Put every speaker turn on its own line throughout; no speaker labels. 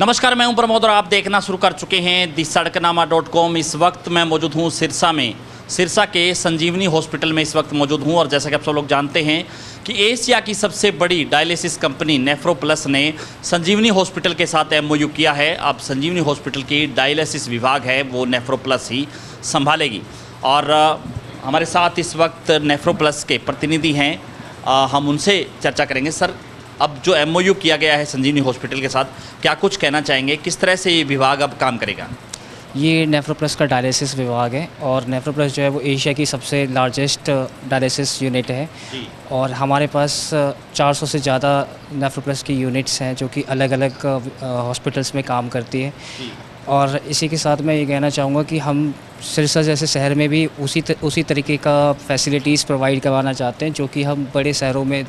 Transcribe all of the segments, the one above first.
नमस्कार, मैं हूं प्रमोद और आप देखना शुरू कर चुके हैं दी-सड़कनामा.com। इस वक्त मैं मौजूद हूं सिरसा में, सिरसा के संजीवनी हॉस्पिटल में इस वक्त मौजूद हूं। और जैसा कि आप सब लोग जानते हैं कि एशिया की सबसे बड़ी डायलिसिस कंपनी नेफ्रोप्लस ने संजीवनी हॉस्पिटल के साथ एमओयू किया है। अब संजीवनी हॉस्पिटल की डायलिसिस विभाग है वो नेफ्रोप्लस ही संभालेगी। और हमारे साथ इस वक्त नेफ्रोप्लस के प्रतिनिधि हैं, हम उनसे चर्चा करेंगे। सर, अब जो एमओयू किया गया है संजीवनी हॉस्पिटल के साथ, क्या कुछ कहना चाहेंगे? किस तरह से ये विभाग अब काम करेगा?
ये नेफ्रोप्लस का डायलिसिस विभाग है और नेफ्रोप्लस जो है वो एशिया की सबसे लार्जेस्ट डायलिसिस यूनिट है। और हमारे पास 400 से ज़्यादा नेफ्रोप्लस की यूनिट्स हैं जो कि अलग अलग हॉस्पिटल्स में काम करती है। और इसी के साथ मैं ये कहना चाहूँगा कि हम सिरसा जैसे शहर में भी उसी तरीके का फैसिलिटीज़ प्रोवाइड करवाना चाहते हैं जो कि हम बड़े शहरों में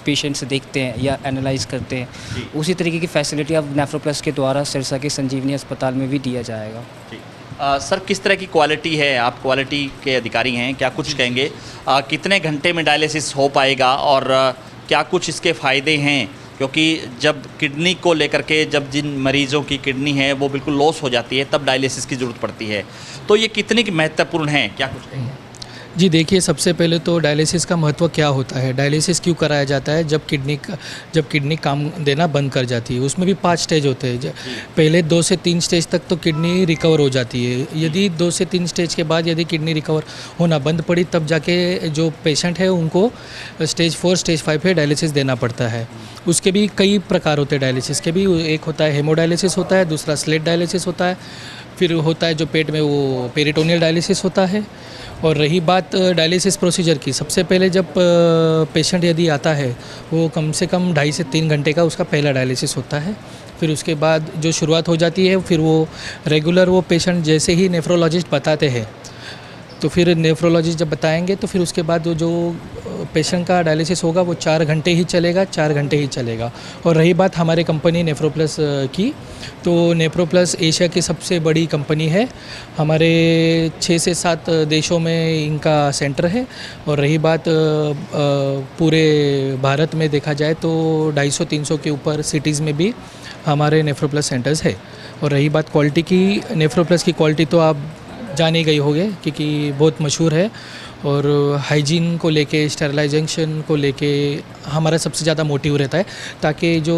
पेशेंट्स देखते हैं या एनालाइज करते हैं। उसी तरीके की फैसिलिटी अब नेफ्रोप्लस के द्वारा सिरसा के संजीवनी अस्पताल में भी दिया जाएगा।
सर, किस तरह की क्वालिटी है? आप क्वालिटी के अधिकारी हैं, क्या कुछ कहेंगे? कितने घंटे में डायलिसिस हो पाएगा और क्या कुछ इसके फ़ायदे हैं? क्योंकि जब किडनी को लेकर के, जब जिन मरीज़ों की किडनी है वो बिल्कुल लॉस हो जाती है, तब डायलिसिस की ज़रूरत पड़ती है, तो ये कितनी महत्वपूर्ण है, क्या कुछ कहेंगे?
जी देखिए, सबसे पहले तो डायलिसिस का महत्व क्या होता है। डायलिसिस क्यों कराया जाता है? जब किडनी काम देना बंद कर जाती है। उसमें भी 5 स्टेज होते हैं। पहले 2 से 3 स्टेज तक तो किडनी रिकवर हो जाती है। यदि 2 से 3 स्टेज के बाद यदि किडनी रिकवर होना बंद पड़ी, तब जाके जो पेशेंट है उनको स्टेज 4 स्टेज 5 पे डायलिसिस देना पड़ता है। उसके भी कई प्रकार होते हैं डायलिसिस के भी। एक होता है हेमोडायलिसिस होता है, दूसरा स्लेट डायलिसिस होता है, फिर होता है जो पेट में वो पेरिटोनियल डायलिसिस होता है। और रही बात डायलिसिस प्रोसीजर की, सबसे पहले जब पेशेंट यदि आता है वो कम से कम 2.5 से 3 घंटे का उसका पहला डायलिसिस होता है। फिर उसके बाद जो शुरुआत हो जाती है, फिर वो रेगुलर वो पेशेंट जैसे ही नेफ्रोलॉजिस्ट बताते हैं तो फिर नेफ्रोलॉजिस्ट जब बताएंगे तो फिर उसके बाद जो पेशेंट का डायलिसिस होगा वो 4 घंटे ही चलेगा, 4 घंटे ही चलेगा। और रही बात हमारे कंपनी नेफ्रोप्लस की, तो नेफ्रोप्लस एशिया की सबसे बड़ी कंपनी है। हमारे 6 से 7 देशों में इनका सेंटर है। और रही बात पूरे भारत में देखा जाए तो 250-300 के ऊपर सिटीज़ में भी हमारे नेफ्रोप्लस सेंटर्स है। और रही बात क्वालिटी की, नेफ्रोप्लस की क्वालिटी तो आप जान ही गई होंगे क्योंकि बहुत मशहूर है। और हाइजीन को लेके, स्टेरिलाइजेशन को लेके हमारा सबसे ज़्यादा मोटिव रहता है, ताकि जो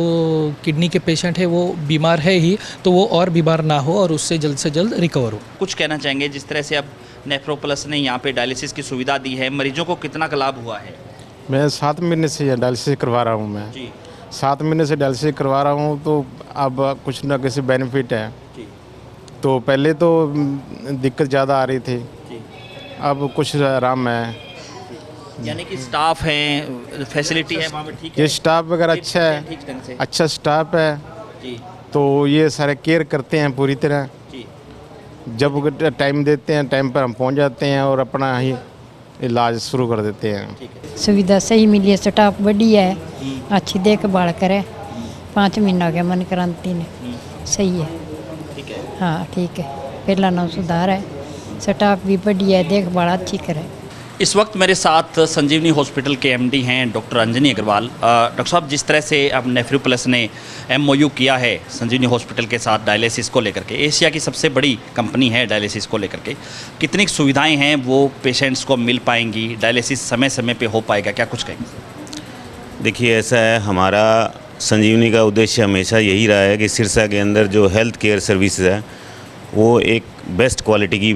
किडनी के पेशेंट है वो बीमार है ही तो वो और बीमार ना हो और उससे जल्द से जल्द रिकवर हो।
कुछ कहना चाहेंगे जिस तरह से अब नेफ्रोप्लस ने यहाँ पे डायलिसिस की सुविधा दी है, मरीजों को कितना का लाभ हुआ है?
मैं 7 महीने से डायलिसिस करवा रहा हूँ। मैं
जी
7 महीने से डायलिसिस करवा रहा हूँ, तो अब कुछ ना कुछ बेनिफिट है।
जी
तो पहले तो दिक्कत ज़्यादा आ रही थी, अब कुछ आराम है।
यानी कि स्टाफ है, फैसिलिटी है वहाँ पे, ठीक है?
ये स्टाफ वगैरह अच्छा है,
ठीक ढंग से।
अच्छा स्टाफ है।
जी
तो ये सारे केयर करते हैं पूरी तरह।
जी
जब टाइम देते हैं, टाइम पर हम पहुँच जाते हैं और अपना ही इलाज शुरू कर देते हैं।
ठीक है।
सुविधा सही मिली है, स्टाफ बढ़िया है, अच्छी देखभाल करे। 5 महीना हो गया मन क्रांति ने, सही है।
ठीक है।
हाँ ठीक है, पहला नाम सुधार है, स्टाफ भी बढ़िया है, देखभाल अच्छी करे।
इस वक्त मेरे साथ संजीवनी हॉस्पिटल के एमडी हैं डॉक्टर अंजनी अग्रवाल। डॉक्टर साहब, जिस तरह से अब नेफ्रोप्लस ने एमओयू किया है संजीवनी हॉस्पिटल के साथ डायलिसिस को लेकर के, एशिया की सबसे बड़ी कंपनी है डायलिसिस को लेकर के, कितनी सुविधाएं हैं वो पेशेंट्स को मिल पाएंगी? डायलिसिस समय समय पे हो पाएगा? क्या कुछ कहेंगे?
देखिए, ऐसा है, हमारा संजीवनी का उद्देश्य हमेशा यही रहा है कि सिरसा के अंदर जो हेल्थ केयर सर्विसेज है वो एक बेस्ट क्वालिटी की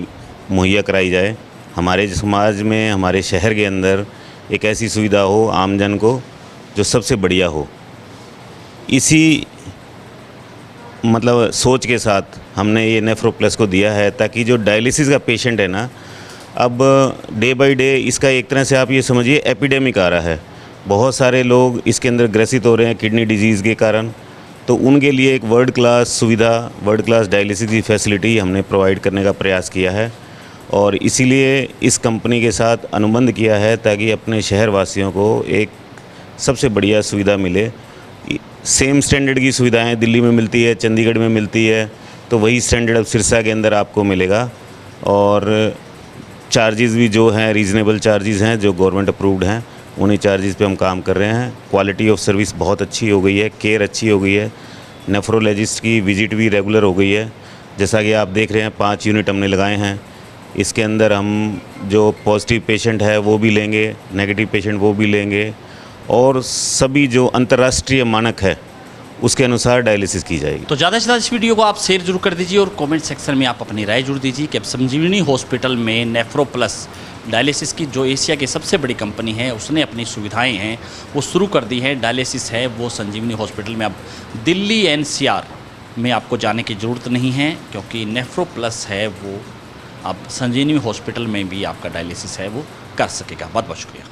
मुहैया कराई जाए। हमारे समाज में, हमारे शहर के अंदर एक ऐसी सुविधा हो आमजन को जो सबसे बढ़िया हो। इसी मतलब सोच के साथ हमने ये नेफ्रोप्लस को दिया है, ताकि जो डायलिसिस का पेशेंट है ना, अब डे बाय डे इसका एक तरह से आप ये समझिए एपिडेमिक आ रहा है। बहुत सारे लोग इसके अंदर ग्रसित हो रहे हैं किडनी डिजीज़ के कारण। तो उनके लिए एक वर्ल्ड क्लास सुविधा, वर्ल्ड क्लास डायलिसिस की फैसिलिटी हमने प्रोवाइड करने का प्रयास किया है। और इसीलिए इस कंपनी के साथ अनुबंध किया है, ताकि अपने शहर वासियों को एक सबसे बढ़िया सुविधा मिले। सेम स्टैंडर्ड की सुविधाएं दिल्ली में मिलती है, चंडीगढ़ में मिलती है, तो वही स्टैंडर्ड अब सिरसा के अंदर आपको मिलेगा। और चार्जेस भी जो हैं रीज़नेबल चार्जेस हैं, जो गवर्नमेंट अप्रूव्ड हैं, उन्हीं चार्जेस पे हम काम कर रहे हैं। क्वालिटी ऑफ सर्विस बहुत अच्छी हो गई है, केयर अच्छी हो गई है। नेफ्रोलॉजिस्ट की विजिट भी रेगुलर हो गई है। जैसा कि आप देख रहे हैं 5 यूनिट हमने लगाए हैं। इसके अंदर हम जो पॉजिटिव पेशेंट है वो भी लेंगे, नेगेटिव पेशेंट वो भी लेंगे, और सभी जो अंतर्राष्ट्रीय मानक है उसके अनुसार डायलिसिस की जाएगी।
तो ज़्यादा से ज़्यादा इस वीडियो को आप शेयर जरूर कर दीजिए और कमेंट सेक्शन में आप अपनी राय जरूर दीजिए कि अब संजीवनी हॉस्पिटल में नेफ्रोप्लस डायलिसिस की जो एशिया की सबसे बड़ी कंपनी है उसने अपनी सुविधाएं हैं वो शुरू कर दी है। डायलिसिस है वो संजीवनी हॉस्पिटल में अब दिल्ली NCR में आपको जाने की ज़रूरत नहीं है, क्योंकि नेफ्रोप्लस है वो अब संजीवनी हॉस्पिटल में भी आपका डायलिसिस है वो कर सकेगा। बहुत बहुत शुक्रिया।